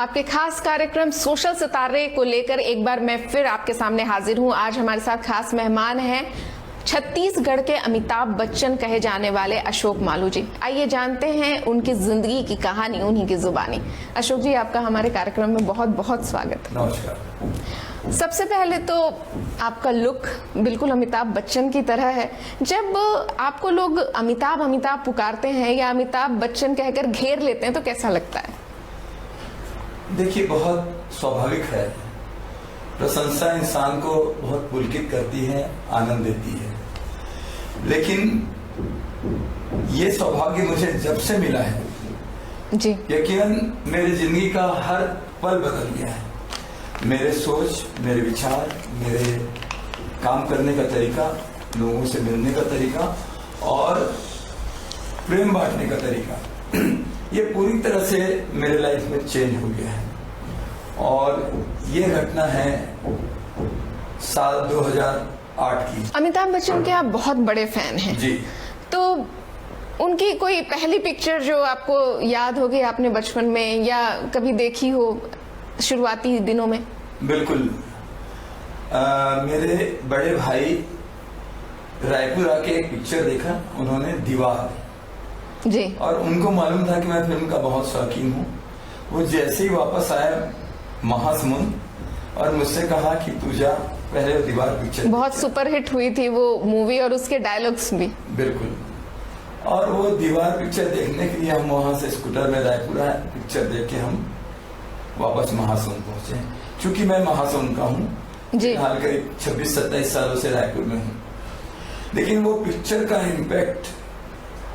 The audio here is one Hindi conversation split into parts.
आपके खास कार्यक्रम सोशल सितारे को लेकर एक बार मैं फिर आपके सामने हाजिर हूं। आज हमारे साथ खास मेहमान हैं छत्तीसगढ़ के अमिताभ बच्चन कहे जाने वाले अशोक मालू जी। आइए जानते हैं उनकी जिंदगी की कहानी उन्हीं की जुबानी। अशोक जी, आपका हमारे कार्यक्रम में बहुत बहुत स्वागत है। नमस्कार। सबसे पहले तो आपका लुक बिल्कुल अमिताभ बच्चन की तरह है। जब आपको लोग अमिताभ अमिताभ पुकारते हैं या अमिताभ बच्चन कहकर घेर लेते हैं तो कैसा लगता है? देखिए, बहुत स्वाभाविक है। प्रशंसा इंसान को बहुत पुलकित करती है, आनंद देती है। लेकिन ये सौभाग्य मुझे जब से मिला है जी, यकीनन मेरी जिंदगी का हर पल बदल गया है। मेरे सोच, मेरे विचार, मेरे काम करने का तरीका, लोगों से मिलने का तरीका और प्रेम बांटने का तरीका, ये पूरी तरह से मेरे लाइफ में चेंज हो गया है। और ये घटना है साल 2008 की। अमिताभ बच्चन के आप बहुत बड़े फैन हैं जी। तो उनकी कोई पहली पिक्चर जो आपको याद होगी आपने बचपन में या कभी देखी हो शुरुआती दिनों में? बिल्कुल। मेरे बड़े भाई रायपुर आके एक पिक्चर देखा उन्होंने, दीवार जी, और उनको मालूम था कि मैं फिल्म का बहुत शौकीन हूँ। वो जैसे ही वापस आए महासमुंद और मुझसे कहा कि तू जा पहले वो दीवार पिक्चर। बहुत सुपरहिट हुई थी वो मूवी और उसके डायलॉग्स भी। बिल्कुल। और वो दीवार पिक्चर देखने के लिए हम वहां से स्कूटर में रायपुर आए, पिक्चर देख के हम वापस महासमुंद पहुंचे। चूंकि मैं महासमुंद का हूँ जी, हाल करीब 26-27 सालों से रायपुर में हूँ, लेकिन वो पिक्चर का इम्पैक्ट,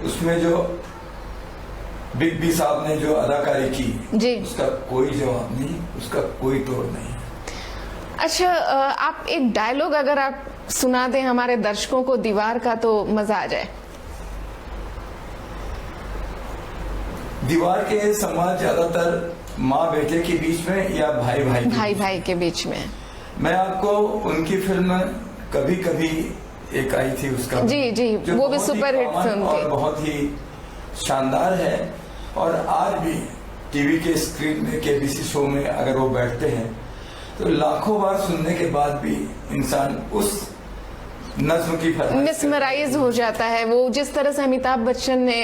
उसमें जो बिग बी साहब ने जो अदाकारी की जी, उसका कोई जवाब नहीं, उसका कोई तोड़ नहीं। अच्छा, आप एक डायलॉग अगर आप सुना दें हमारे दर्शकों को दीवार का तो मजा आ जाए। दीवार के संवाद ज्यादातर माँ बेटे के बीच में या भाई भाई के बीच में। मैं आपको उनकी फिल्म कभी कभी एक आई थी उसका, जी जी, वो भी सुपरहिट फिल्म और थी, बहुत ही शानदार है। और आज भी टीवी के स्क्रीन में केबीसी शो में अगर वो बैठते हैं तो लाखों बार सुनने के बाद भी इंसान उस नज्म की मिसमराइज हो जाता है। वो जिस तरह से अमिताभ बच्चन ने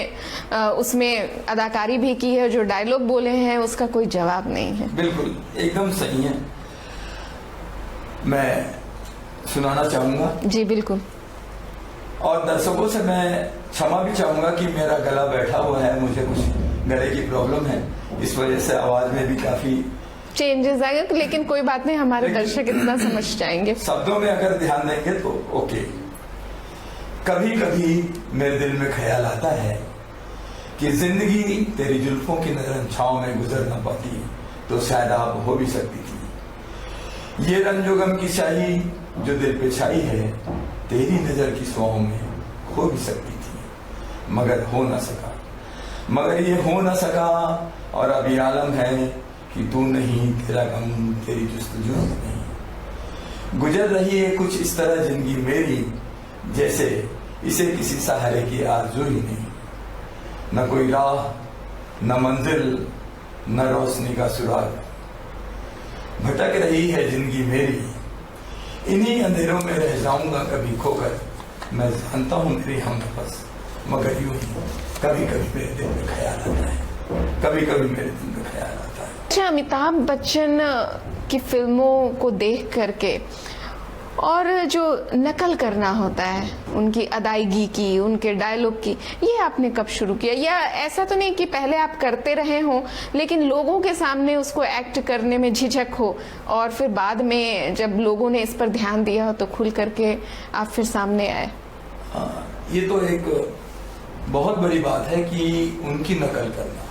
उसमें अदाकारी भी की है, जो डायलॉग बोले हैं उसका कोई जवाब नहीं है। बिल्कुल एकदम सही है। मैं सुनाना चाहूंगा। जी बिल्कुल। और दर्शकों से मैं क्षमा भी चाहूंगा कि मेरा गला बैठा हुआ है, मुझे कुछ गले की प्रॉब्लम है, इस वजह से आवाज में भी काफी चेंजेस आएगा, लेकिन कोई बात नहीं, हमारे दर्शक इतना समझ जाएंगे। शब्दों में अगर ध्यान देंगे तो ओके। कभी कभी मेरे दिल में ख्याल आता है कि जिंदगी तेरी जुल्फों की नरम छांव में गुजर न पाती तो शायद आप हो भी सकती थी। ये रंजो गम की स्याही जो दिल पे छाई है तेरी नजर की स्वाहों में हो भी सकती थी, मगर हो ना सका। मगर ये हो ना सका और अब ये आलम है कि तू नहीं, तेरा गम, तेरी जुस्तजू नहीं। गुजर रही है कुछ इस तरह जिंदगी मेरी, जैसे इसे किसी सहारे की आरज़ू ही नहीं। न कोई राह, न मंजिल, न रोशनी का सुराग, भटक रही है जिंदगी मेरी। इन्हीं अंधेरों में रह जाऊंगा कभी खोकर, मैं जानता हूँ मेरी हमनफस, मगर यूं ही कभी कभी मेरे दिल में ख्याल आता है, कभी कभी मेरे दिल में ख्याल आता है। अच्छा, अमिताभ बच्चन की फिल्मों को देख करके और जो नकल करना होता है उनकी अदायगी की, उनके डायलॉग की, ये आपने कब शुरू किया? या ऐसा तो नहीं कि पहले आप करते रहे हों लेकिन लोगों के सामने उसको एक्ट करने में झिझक हो और फिर बाद में जब लोगों ने इस पर ध्यान दिया हो तो खुल करके आप फिर सामने आए? ये तो एक बहुत बड़ी बात है कि उनकी नकल करना।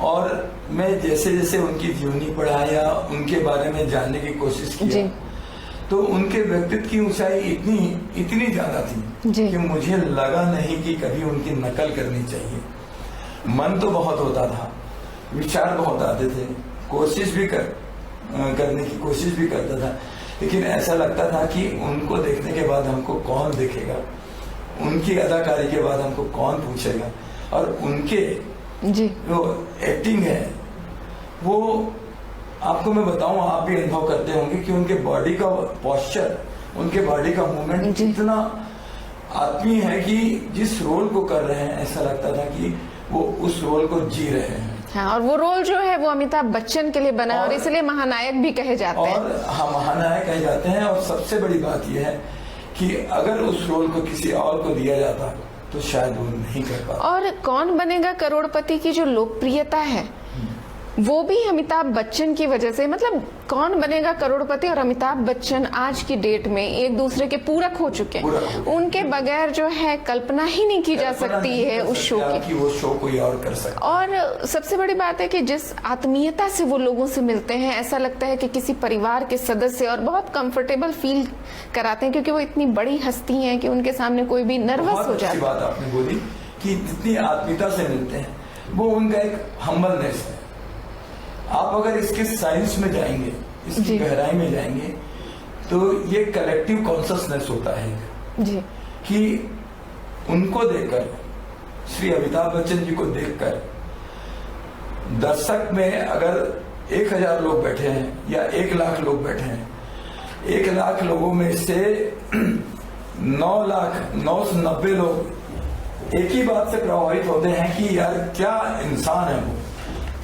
और मैं जैसे जैसे उनकी जीवनी पढ़ा या उनके बारे में जानने की कोशिश की तो उनके व्यक्तित्व की ऊंचाई इतनी ज्यादा थी कि मुझे लगा नहीं कि कभी उनकी नकल करनी चाहिए। मन तो बहुत होता था, विचार बहुत आते थे, कोशिश भी करने की कोशिश भी करता था, लेकिन ऐसा लगता था कि उनको देखने के बाद हमको कौन देखेगा, उनकी अदाकारी के बाद हमको कौन पूछेगा। और उनके जी जो एक्टिंग है वो आपको मैं बताऊं, आप भी अनुभव करते होंगे कि उनके बॉडी का पोस्चर, उनके बॉडी का मूवमेंट इतना आत्मीय है कि जिस रोल को कर रहे हैं ऐसा लगता था कि वो उस रोल को जी रहे हैं। हाँ, और वो रोल जो है वो अमिताभ बच्चन के लिए बना है और इसलिए महानायक भी कहे जाते हैं। और हाँ, महानायक कहे जाते हैं। और सबसे बड़ी बात यह है कि अगर उस रोल को किसी और को दिया जाता तो शायद वो नहीं कर पाता। और कौन बनेगा करोड़पति की जो लोकप्रियता है वो भी अमिताभ बच्चन की वजह से, मतलब कौन बनेगा करोड़पति और अमिताभ बच्चन आज की डेट में एक दूसरे के पूरक हो चुके हैं। उनके बगैर जो है कल्पना ही नहीं की जा सकती है उस शो की। वो शो कोई और कर सकता। और सबसे बड़ी बात है कि जिस आत्मीयता से वो लोगों से मिलते हैं, ऐसा लगता है कि किसी परिवार के सदस्य, और बहुत कंफर्टेबल फील कराते हैं क्योंकि वो इतनी बड़ी हस्ती हैं कि उनके सामने कोई भी नर्वस हो जाता है। बात आपने बोली कि जितनी आत्मीयता से मिलते हैं, वो उनका एक हम्बलनेस है। आप अगर इसके साइंस में जाएंगे, इसकी गहराई में जाएंगे, तो ये कलेक्टिव कॉन्शियसनेस होता है जी, कि उनको देखकर, श्री अमिताभ बच्चन जी को देखकर दर्शक में अगर 1000 लोग बैठे हैं या 1 लाख लोग बैठे हैं, 1 लाख लोगों में से 9,990 लोग एक ही बात से प्रभावित होते हैं कि यार क्या इंसान है वो,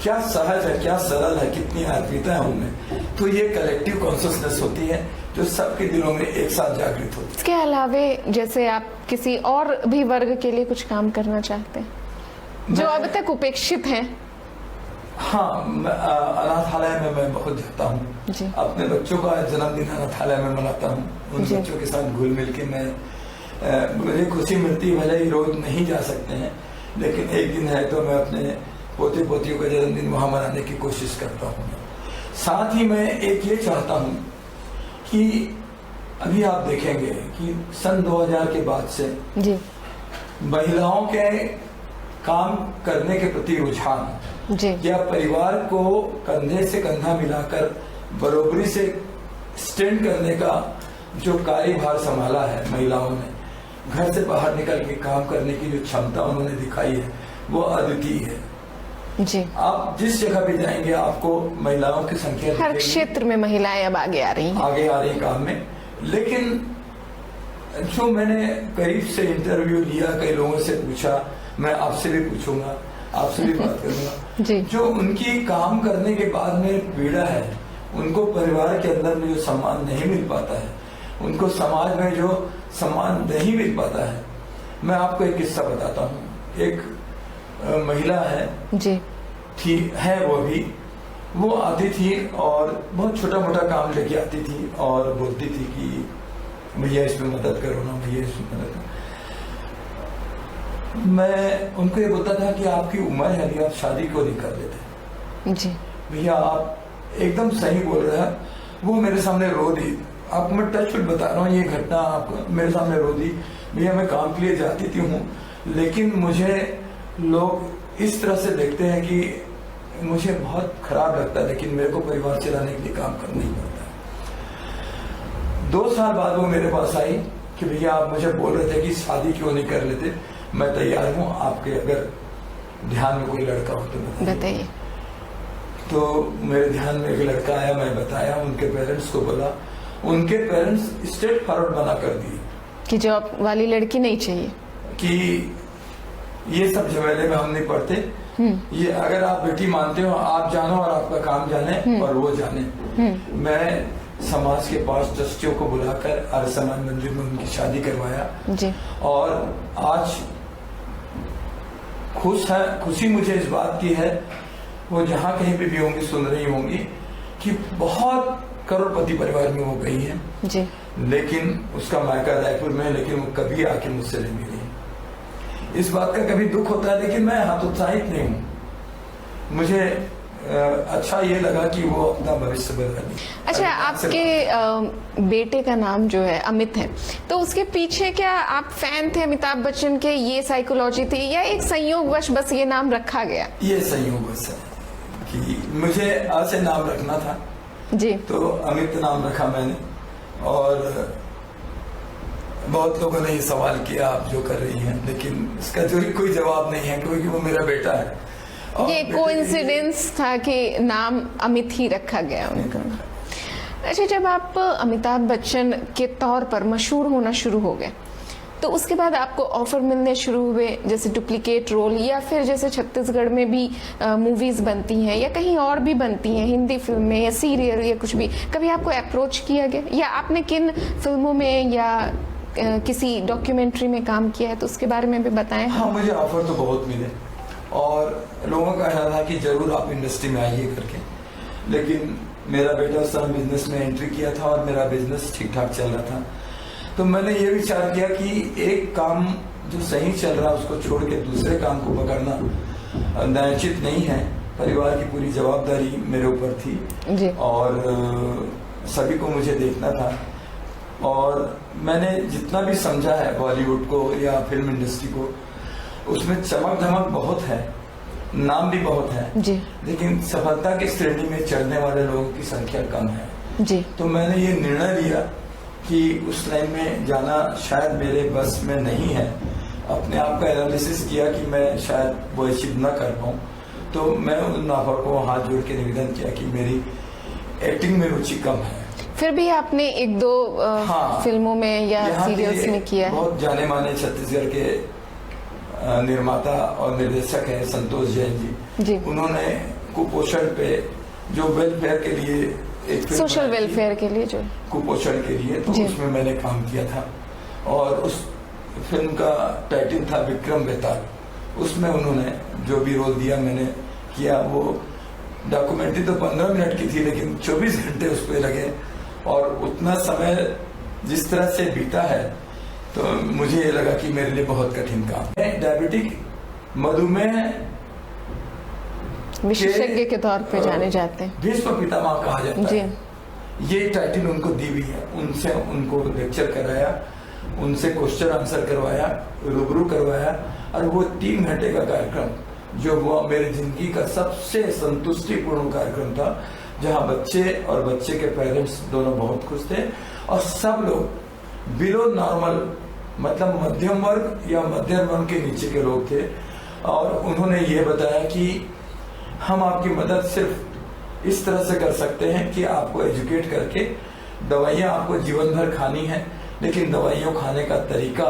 क्या सहज है, क्या सरल है, कितनी आत्मीयता है उनमें। तो ये कलेक्टिव कॉन्शियसनेस होती है जो सबके दिलों में एक साथ जागृत होती है। इसके अलावे जैसे आप किसी और भी वर्ग के लिए कुछ काम करना चाहते हैं जो अब तक उपेक्षित हैं? हाँ, अनाथालय में मैं बहुत जाता हूँ। अपने बच्चों का जन्मदिन अनाथालय में मनाता हूँ। उन बच्चों के साथ घुल मिल के मुझे खुशी मिलती है। भले ही रोज नहीं जा सकते हैं, लेकिन एक दिन है तो मैं अपने पोते पोतियों का जन्मदिन वहां मनाने की कोशिश करता हूँ। साथ ही मैं एक ये चाहता हूँ कि अभी आप देखेंगे कि सन 2000 के बाद से जी, महिलाओं के काम करने के प्रति रुझान जी, या परिवार को कंधे से कंधा मिलाकर बरोबरी से स्टैंड करने का जो कार्यभार संभाला है महिलाओं ने, घर से बाहर निकल के काम करने की जो क्षमता उन्होंने दिखाई है वो अद्वितीय है। जी, आप जिस जगह भी जाएंगे आपको महिलाओं की संख्या हर क्षेत्र में महिलाएं अब आगे आ रही हैं, आगे आ रही काम में। लेकिन जो मैंने करीब से इंटरव्यू लिया, कई लोगों से पूछा, मैं आपसे भी पूछूंगा, आपसे भी बात करूंगा, जो उनकी काम करने के बाद में पीड़ा है, उनको परिवार के अंदर में जो सम्मान नहीं मिल पाता है, उनको समाज में जो सम्मान नहीं मिल पाता है। मैं आपको एक किस्सा बताता हूँ। एक महिला है जी, है वो आती थी और बहुत छोटा मोटा काम लेके आती थी और बोलती थी कि भैया इसमें मदद करो ना, भैया इसमें मदद करो। मैं उनको ये बोलता था कि आपकी उम्र है, अभी आप शादी क्यों नहीं कर लेते जी? भैया आप एकदम सही बोल रहे हैं। वो मेरे सामने रो दी। आपको मैं टच वुड बता रहा हूँ, ये घटना आपको मेरे सामने रो दी। भैया मैं काम के लिए जाती थी हूँ, लेकिन मुझे लोग इस तरह से देखते हैं कि मुझे बहुत खराब लगता है, लेकिन मेरे को परिवार चलाने के लिए काम करना ही पड़ता है। 2 साल बाद वो मेरे पास आई कि भैया आप मुझे बोल रहे थे कि शादी क्यों नहीं कर लेते, मैं तैयार हूँ, आपके अगर ध्यान में कोई लड़का हो तो बताइए। तो मेरे ध्यान में एक लड़का आया, मैं बताया, उनके पेरेंट्स को बोला, उनके पेरेंट्स स्ट्रेट फॉरवर्ड मना कर दिए कि जॉब वाली लड़की नहीं चाहिए, कि ये सब झमेले में हम नहीं पढ़ते, ये अगर आप बेटी मानते हो आप जानो और आपका काम जाने और वो जाने। मैं समाज के 5 ट्रस्टियों को बुलाकर आर्य समाज मंदिर में उनकी शादी करवाया जी। और आज खुशी मुझे इस बात की है, वो जहाँ कहीं पे भी होंगी सुन रही होंगी कि बहुत करोड़पति परिवार में वो गई है जी। लेकिन उसका मायका रायपुर में, लेकिन वो कभी आके मुझसे नहीं मिली। इस बात का कभी दुख होता है, लेकिन मैं हतोत्साहित नहीं हूँ। मुझे अच्छा ये लगा कि वो अपना भविष्य बदल। अच्छा, आपके बेटे का नाम जो है अमित है, तो उसके पीछे क्या आप फैन थे अमिताभ बच्चन के, ये साइकोलॉजी थी या एक संयोगवश बस ये नाम रखा गया? ये संयोगवश है कि मुझे आ से नाम रखना था जी, तो अमित नाम रखा मैंने। और बहुत लोगों ने ये सवाल किया आप जो कर रही हैं, लेकिन इसका जो कोई जवाब नहीं है, क्योंकि वो मेरा बेटा है और ये बेटे के कोइंसिडेंस था कि नाम अमित ही रखा गया उनका। अच्छा, जब आप अमिताभ बच्चन के तौर पर मशहूर होना शुरू हो गए तो उसके बाद आपको ऑफर मिलने शुरू हुए, जैसे डुप्लीकेट रोल या फिर जैसे छत्तीसगढ़ में भी मूवीज बनती हैं या कहीं और भी बनती हैं, हिंदी फिल्में या सीरियल या कुछ भी, कभी आपको अप्रोच किया गया या आपने किन फिल्मों में या किसी डॉक्यूमेंट्री में काम किया है तो उसके बारे में भी बताएं। हाँ, मुझे ऑफर तो बहुत मिले और लोगों का कहना था कि जरूर आप इंडस्ट्री में आइए करके, लेकिन मेरा बेटा उस समय बिजनेस में एंट्री किया था और मेरा बिजनेस ठीक ठाक चल रहा था। तो मैंने ये विचार किया कि एक काम जो सही चल रहा है उसको छोड़ के दूसरे काम को पकड़ना न्यायोचित नहीं है। परिवार की पूरी जवाबदारी मेरे ऊपर थी जी। और सभी को मुझे देखना था और मैंने जितना भी समझा है बॉलीवुड को या फिल्म इंडस्ट्री को, उसमें चमक धमक बहुत है, नाम भी बहुत है जी। लेकिन सफलता की श्रेणी में चढ़ने वाले लोगों की संख्या कम है जी। तो मैंने ये निर्णय लिया कि उस लाइन में जाना शायद मेरे बस में नहीं है। अपने आप का एनालिसिस किया कि मैं शायद वो अचीव न कर पाऊँ, तो मैं उन ऑफर को हाथ जोड़ के निवेदन किया कि मेरी एक्टिंग में रुचि कम है। फिर भी आपने एक दो फिल्मों में या सीरियल्स में किया है। बहुत जाने माने छत्तीसगढ़ के निर्माता और निर्देशक है संतोष जैन जी। उन्होंने कुपोषण पे जो वेलफेयर के लिए एक सोशल वेलफेयर के लिए, जो कुपोषण के लिए, तो उसमें मैंने काम किया था और उस फिल्म का टाइटल था विक्रम बेताल। उसमें उन्होंने जो भी रोल दिया मैंने किया। वो डॉक्यूमेंट्री तो 15 मिनट की थी लेकिन 24 घंटे उस पर लगे और उतना समय जिस तरह से बीता है तो मुझे ये लगा कि मेरे लिए बहुत कठिन काम है। डायबिटिक मधुमेह विशेषज्ञ के तौर पे जाने जाते हैं, भीष्म पितामह कहा जाता है। ये टाइटल उनको दी हुई है। उनसे उनको लेक्चर कराया, उनसे क्वेश्चन आंसर करवाया, रूबरू करवाया और वो 3 घंटे का कार्यक्रम जो हुआ मेरी जिंदगी का सबसे संतुष्टिपूर्ण कार्यक्रम था, जहां बच्चे और बच्चे के पेरेंट्स दोनों बहुत खुश थे और सब लोग बिलो नॉर्मल, मतलब मध्यम वर्ग या मध्यम वर्ग के नीचे के लोग थे। और उन्होंने ये बताया कि हम आपकी मदद सिर्फ इस तरह से कर सकते हैं कि आपको एजुकेट करके दवाइयाँ आपको जीवन भर खानी है, लेकिन दवाइयों खाने का तरीका,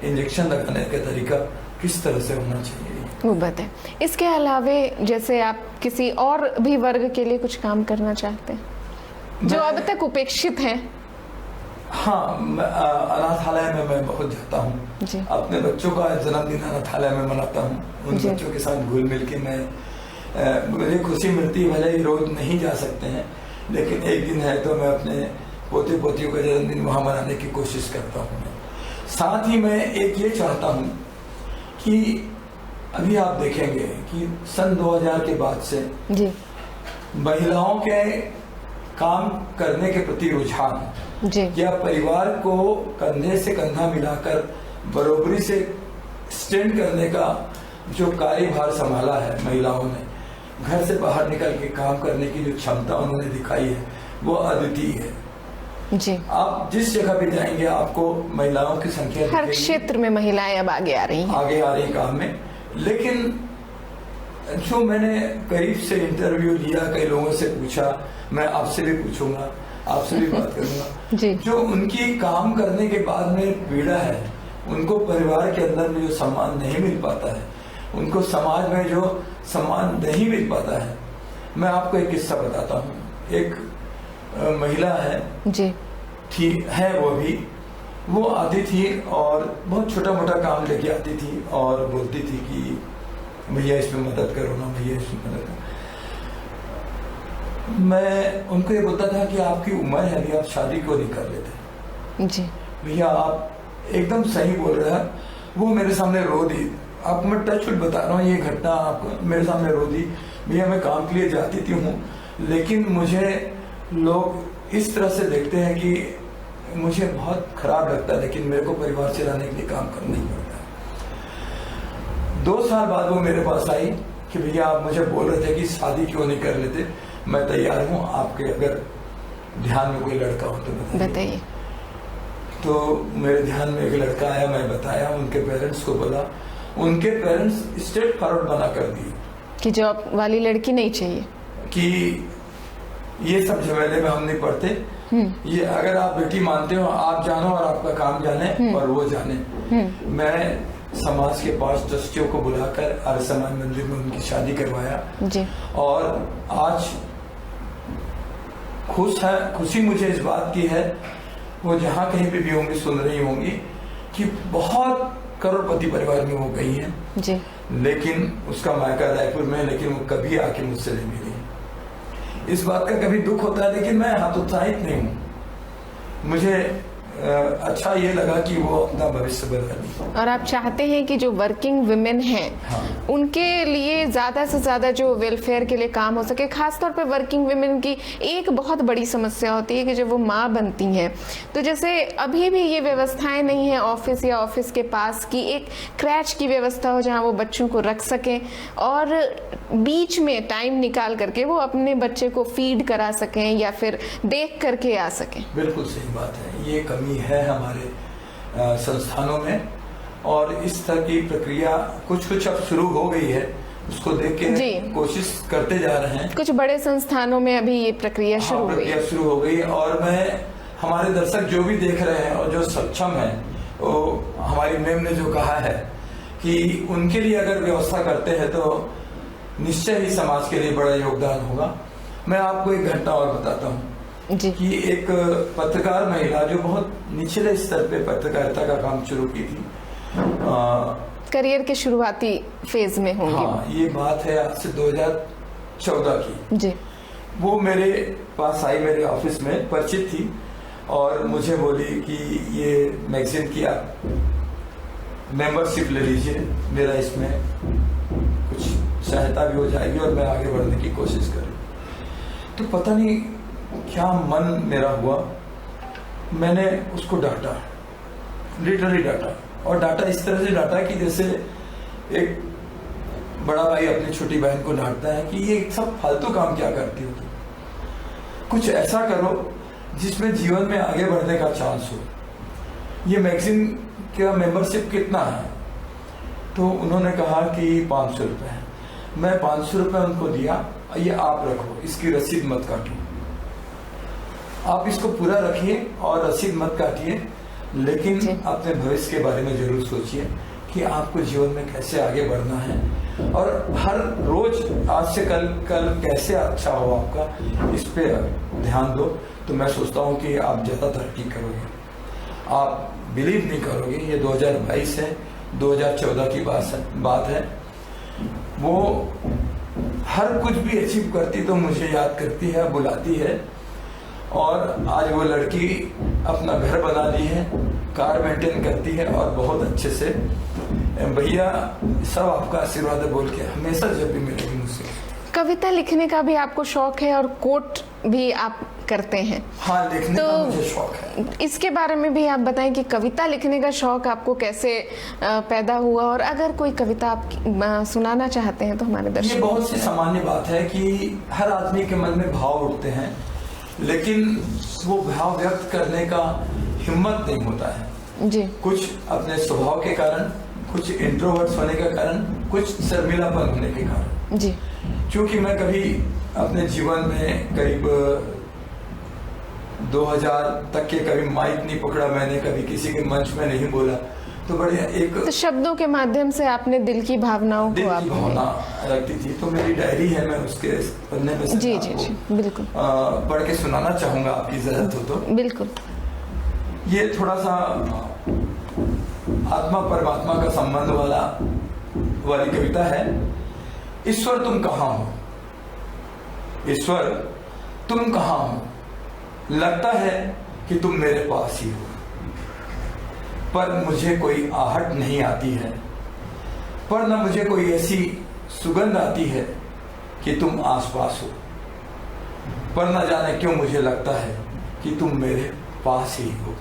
इंजेक्शन लगाने का तरीका किस तरह से होना चाहिए वो बताएं। इसके अलावे जैसे आप किसी और भी वर्ग के लिए कुछ काम करना चाहते हैं जो अब तक उपेक्षित हैं? हाँ, अनाथालय में मैं बहुत जाता हूँ। अपने बच्चों का जन्मदिन अनाथालय में मनाता हूँ। उन बच्चों के साथ घुल मिल के मुझे खुशी मिलती है। भले ही रोज नहीं जा सकते हैं लेकिन एक दिन है तो मैं अपने पोते पोतियों का जन्मदिन वहां मनाने की कोशिश करता हूँ। साथ ही मैं एक ये चाहता हूँ कि अभी आप देखेंगे कि सन 2000 के बाद से महिलाओं के काम करने के प्रति रुझान या परिवार को कंधे से कंधा मिलाकर बरोबरी से स्टैंड करने का जो कार्यभार संभाला है महिलाओं ने, घर से बाहर निकल के काम करने की जो क्षमता उन्होंने दिखाई है वो अद्वितीय है। जी। आप जिस जगह भी जाएंगे आपको महिलाओं की संख्या हर क्षेत्र में महिलाएं अब आगे आ रही हैं। आगे आ रही काम में। लेकिन जो मैंने करीब से इंटरव्यू लिया, कई लोगों से पूछा, मैं आपसे भी पूछूंगा, आपसे भी बात करूंगा जो उनकी काम करने के बाद में पीड़ा है, उनको परिवार के अंदर में जो सम्मान नहीं मिल पाता है, उनको समाज में जो सम्मान नहीं मिल पाता है। मैं आपको एक किस्सा बताता हूँ। एक महिला है वो आती थी और बहुत छोटा मोटा काम लेके आती थी और बोलती थी कि भैया इसमें मदद करो ना, भैया इसमें मदद करो। मैं उनको ये बोलता था कि आपकी उम्र है अभी, आप शादी क्यों नहीं कर लेते? जी भैया आप एकदम सही बोल रहे हैं। वो मेरे सामने रो दी। आप मैं टच वुड बता रहा हूँ, ये घटना आपको मेरे सामने रो दी। भैया मैं काम के लिए जाती थी हूँ लेकिन मुझे लोग इस तरह से देखते हैं कि मुझे बहुत खराब लगता है, लेकिन मेरे को परिवार से रहने के लिए काम करना ही पड़ता है। 2 साल बाद वो मेरे पास आई कि भैया आप मुझे बोल रहे थे कि शादी क्यों नहीं कर लेते, मैं तैयार हूँ, आपके अगर ध्यान में कोई लड़का हो तो बताइए। तो मेरे ध्यान में एक लड़का आया, मैं बताया, उनके पेरेंट्स को बोला, उनके पेरेंट्स स्ट्रेट फॉरवर्ड मना कर दिए कि जॉब वाली लड़की नहीं चाहिए, कि ये सब झमेले में हम नहीं पड़ते। ये अगर आप बेटी मानते हो, आप जानो और आपका काम जाने और वो जाने। मैं समाज के 5 ट्रस्टियों को बुलाकर आर्य समाज मंदिर में उनकी शादी करवाया जी। और आज खुशी मुझे इस बात की है, वो जहाँ कहीं पे भी होंगी सुन रही होंगी, कि बहुत करोड़पति परिवार में वो गई है जी, लेकिन उसका मायका रायपुर में, लेकिन वो कभी आके मुझसे नहीं मिली। इस बात का कभी दुख होता है, लेकिन मैं हतोत्साहित नहीं हूँ। मुझे अच्छा ये लगा कि वो अपना भविष्य बदल ली। और आप चाहते हैं कि जो वर्किंग वुमेन हैं, हाँ। उनके लिए ज्यादा से ज्यादा जो वेलफेयर के लिए काम हो सके। खासतौर पे वर्किंग वुमेन की एक बहुत बड़ी समस्या होती है कि जब वो माँ बनती हैं, तो जैसे अभी भी ये व्यवस्थाएं नहीं है ऑफिस या ऑफिस के पास की एक क्रैच की व्यवस्था हो जहाँ वो बच्चों को रख सकें और बीच में टाइम निकाल करके वो अपने बच्चे को फीड करा सकें या फिर देख करके आ सकें। बिल्कुल सही बात है, ये कमी है हमारे संस्थानों में और इस तरह की प्रक्रिया कुछ अब शुरू हो गई है, उसको देख के कोशिश करते जा रहे हैं। कुछ बड़े संस्थानों में अभी ये प्रक्रिया शुरू हो गई और मैं हमारे दर्शक जो भी देख रहे हैं और जो सक्षम है, वो हमारी मैम ने जो कहा है कि उनके लिए अगर व्यवस्था करते हैं तो निश्चय ही समाज के लिए बड़ा योगदान होगा। मैं आपको एक घटना और बताता हूँ कि एक पत्रकार महिला जो बहुत निचले स्तर पे पत्रकारिता का काम शुरू की थी, करियर के शुरुआती फेज में होंगे। हाँ, ये बात है आज से 2014 की जी। वो मेरे पास आई, मेरे ऑफिस में परिचित थी और मुझे बोली कि ये मैगजीन की आप मेंबरशिप ले लीजिए, मेरा इसमें कुछ सहायता भी हो जाएगी और मैं आगे बढ़ने की कोशिश करूँ। तो पता नहीं क्या मन मेरा हुआ, मैंने उसको डांटा, लिटरली डांटा, और डांटा इस तरह से डांटा कि जैसे एक बड़ा भाई अपनी छोटी बहन को डांटता है कि ये सब फालतू काम क्या करती हो तुम, कुछ ऐसा करो जिसमें जीवन में आगे बढ़ने का चांस हो। ये मैगजीन का मेंबरशिप कितना है? तो उन्होंने कहा कि 500 रुपये है। मैं 500 रुपये उनको दिया, ये आप रखो, इसकी रसीद मत काटिए, आप इसको पूरा रखिए और रसीद मत काटिए, लेकिन अपने भविष्य के बारे में जरूर सोचिए कि आपको जीवन में कैसे आगे बढ़ना है और हर रोज आज से कल कैसे अच्छा हो आपका, इस पे ध्यान दो। तो मैं सोचता हूँ कि आप ज्यादा तरक्की करोगे। आप बिलीव नहीं करोगे, ये 2022 है, 2014 की बात है। वो हर कुछ भी अचीव करती तो मुझे याद करती है, बुलाती है, और आज वो लड़की अपना घर बना ली है, कार मेंटेन करती है और बहुत अच्छे से। भैया सब आपका आशीर्वाद है बोल के हमेशा जब भी मिलेगी मुझसे। कविता लिखने का भी आपको शौक है और कोट भी आप करते हैं? हाँ, लिखने का मुझे शौक है। इसके बारे में भी आप बताएं कि कविता लिखने का शौक आपको कैसे पैदा हुआ, और अगर कोई कविता आप सुनाना चाहते हैं तो हमारे दर्शक। ये बहुत सी सामान्य बात है कि हर आदमी के मन में भाव उठते हैं, लेकिन वो भाव व्यक्त करने का हिम्मत नहीं होता है जी। कुछ अपने स्वभाव के कारण, कुछ इंट्रोवर्ट्स होने के कारण, कुछ शर्मिलापन होने के कारण जी। क्योंकि मैं कभी अपने जीवन में करीब 2000 तक के कभी माइक नहीं पकड़ा मैंने, कभी किसी के मंच में नहीं बोला, तो बड़े एक तो शब्दों के माध्यम से आपने दिल की भावनाओं को आप भावना रखती थी। तो मेरी डायरी है, मैं उसके पन्ने में से जी जी जी बिल्कुल पढ़ के सुनाना चाहूंगा, आपकी इजाजत हो तो। बिल्कुल। ये थोड़ा सा आत्मा परमात्मा का संबंध वाली कविता है। ईश्वर तुम कहाँ हो, ईश्वर तुम कहाँ हो, लगता है कि तुम मेरे पास ही हो, पर मुझे कोई आहट नहीं आती है, पर न मुझे कोई ऐसी सुगंध आती है कि तुम आसपास हो, पर न जाने क्यों मुझे लगता है कि तुम मेरे पास ही हो,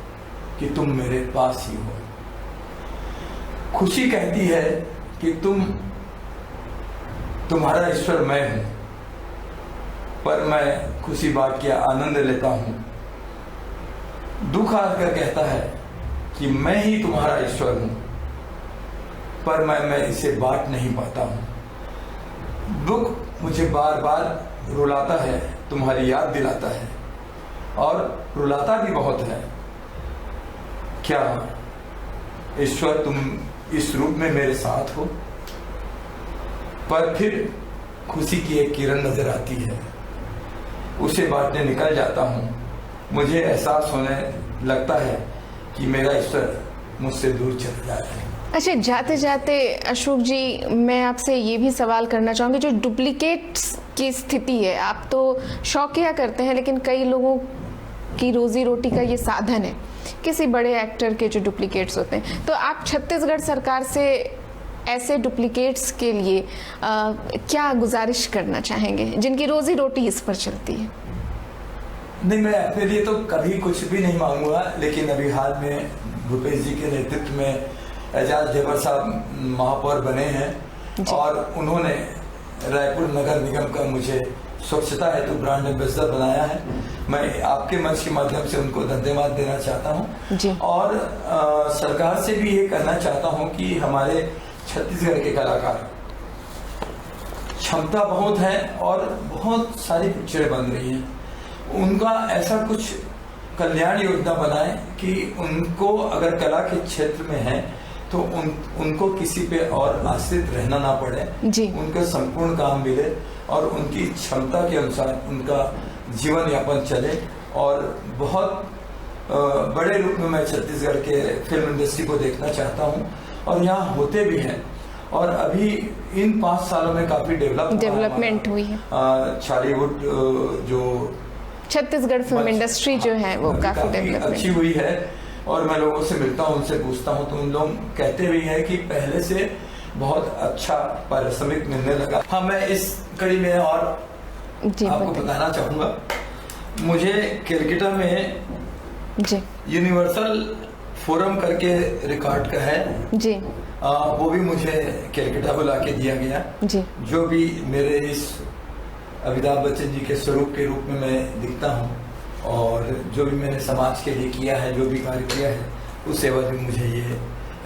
कि तुम मेरे पास ही हो। खुशी कहती है कि तुम्हारा ईश्वर मैं हूं, पर मैं खुशी बांट के आनंद लेता हूं। दुख आकर कहता है कि मैं ही तुम्हारा ईश्वर हूं, पर मैं इसे बांट नहीं पाता हूं। दुख मुझे बार बार रुलाता है, तुम्हारी याद दिलाता है, और रुलाता भी बहुत है। क्या ईश्वर तुम इस रूप में मेरे साथ हो? पर फिर खुशी की एक किरण नजर आती है, उसे बांटने निकल जाता हूँ। मुझे एहसास होने लगता है कि मेरा ईश्वर मुझसे दूर चला जा रहा है। अच्छा, जाते जाते अशोक जी, मैं आपसे ये भी सवाल करना चाहूँगी, जो डुप्लीकेट्स की स्थिति है, आप तो शौकिया करते हैं, लेकिन कई लोगों की रोजी रोटी का ये साधन है, किसी बड़े एक्टर के जो डुप्लीकेट्स होते हैं, तो आप छत्तीसगढ़ सरकार से ऐसे डुप्लीकेट्स के लिए क्या गुजारिश करना चाहेंगे जिनकी रोजी रोटी इस पर चलती है? नहीं, मैं अपने लिए तो कभी कुछ भी नहीं मांगूंगा, लेकिन अभी हाल में भूपेश जी के नेतृत्व में एजाज ढेबर साहब महापौर बने हैं और उन्होंने रायपुर नगर निगम का मुझे स्वच्छता हेतु ब्रांड एम्बेसडर बनाया है। मैं आपके मंच के माध्यम से उनको धन्यवाद देना चाहता हूं और सरकार से भी ये कहना चाहता हूं कि हमारे छत्तीसगढ़ के कलाकार क्षमता बहुत है और बहुत सारी पिक्चरें बन रही हैं, उनका ऐसा कुछ कल्याण योजना बनाए कि उनको अगर कला के क्षेत्र में है तो उनको किसी पे और आश्रित रहना ना पड़े, उनका संपूर्ण काम मिले और उनकी क्षमता के अनुसार उनका जीवन यापन चले। और बहुत बड़े रूप में मैं छत्तीसगढ़ के फिल्म इंडस्ट्री को देखना चाहता हूं और यहाँ होते भी हैं। और अभी इन 5 सालों में काफी डेवलपमेंट हुई है। छालीवुड जो छत्तीसगढ़ फिल्म इंडस्ट्री जो है वो काफी डेवलपमेंट अच्छी हुई है और मैं लोगों से मिलता हूं, उनसे पूछता हूं तो उन लोग कहते भी हैं कि पहले से बहुत अच्छा पारिश्रमिक मिलने लगा। हाँ, मैं इस कड़ी में और आपको बताना चाहूंगा, मुझे कैलकाटा में यूनिवर्सल फोरम करके रिकॉर्ड का है जी, वो भी मुझे कैलकाटा बुला के दिया गया जी। जो भी मेरे इस अमिताभ बच्चन जी के स्वरूप के रूप में मैं दिखता हूँ और जो भी मैंने समाज के लिए किया है, जो भी कार्य किया है, उस एवज में मुझे ये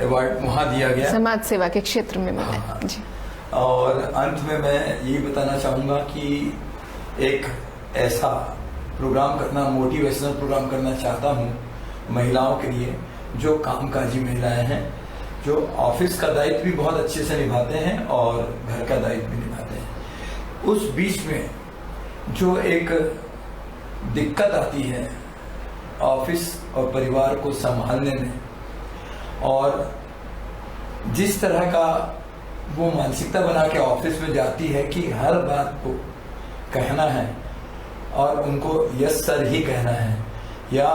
अवार्ड वहाँ दिया गया, समाज सेवा के क्षेत्र में मिला जी। और अंत में मैं यही बताना चाहूँगा कि एक ऐसा प्रोग्राम करना, मोटिवेशनल प्रोग्राम करना चाहता हूँ महिलाओं के लिए, जो कामकाजी महिलाएं हैं, जो ऑफिस का दायित्व भी बहुत अच्छे से निभाते हैं और घर का दायित्व भी निभाते हैं। उस बीच में जो एक दिक्कत आती है ऑफिस और परिवार को संभालने में, और जिस तरह का वो मानसिकता बना के ऑफिस में जाती है कि हर बात को कहना है और उनको यस सर ही कहना है या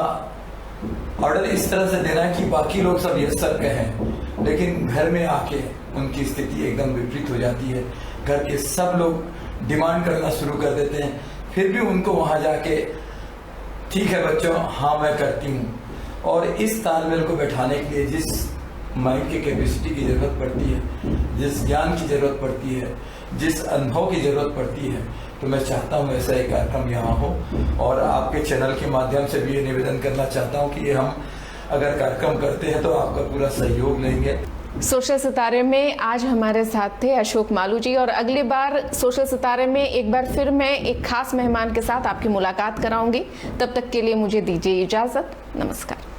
ऑर्डर इस तरह से देना है कि बाकी लोग सब यस सर कहें, लेकिन घर में आके उनकी स्थिति एकदम विपरीत हो जाती है। घर के सब लोग डिमांड करना शुरू कर देते हैं, फिर भी उनको वहां जाके ठीक है बच्चों, हाँ मैं करती हूँ। और इस तालमेल को बैठाने के लिए जिस माइंड की कैपेसिटी की जरूरत पड़ती है, जिस ज्ञान की जरूरत पड़ती है, जिस अनुभव की जरूरत पड़ती है, तो मैं चाहता हूँ ऐसा एक कार्यक्रम यहाँ हो। और आपके चैनल के माध्यम से भी ये निवेदन करना चाहता हूँ कि हम अगर कार्यक्रम करते हैं तो आपका पूरा सहयोग लेंगे। सोशल सितारे में आज हमारे साथ थे अशोक मालू जी, और अगली बार सोशल सितारे में एक बार फिर मैं एक खास मेहमान के साथ आपकी मुलाकात कराऊंगी। तब तक के लिए मुझे दीजिए इजाजत। नमस्कार।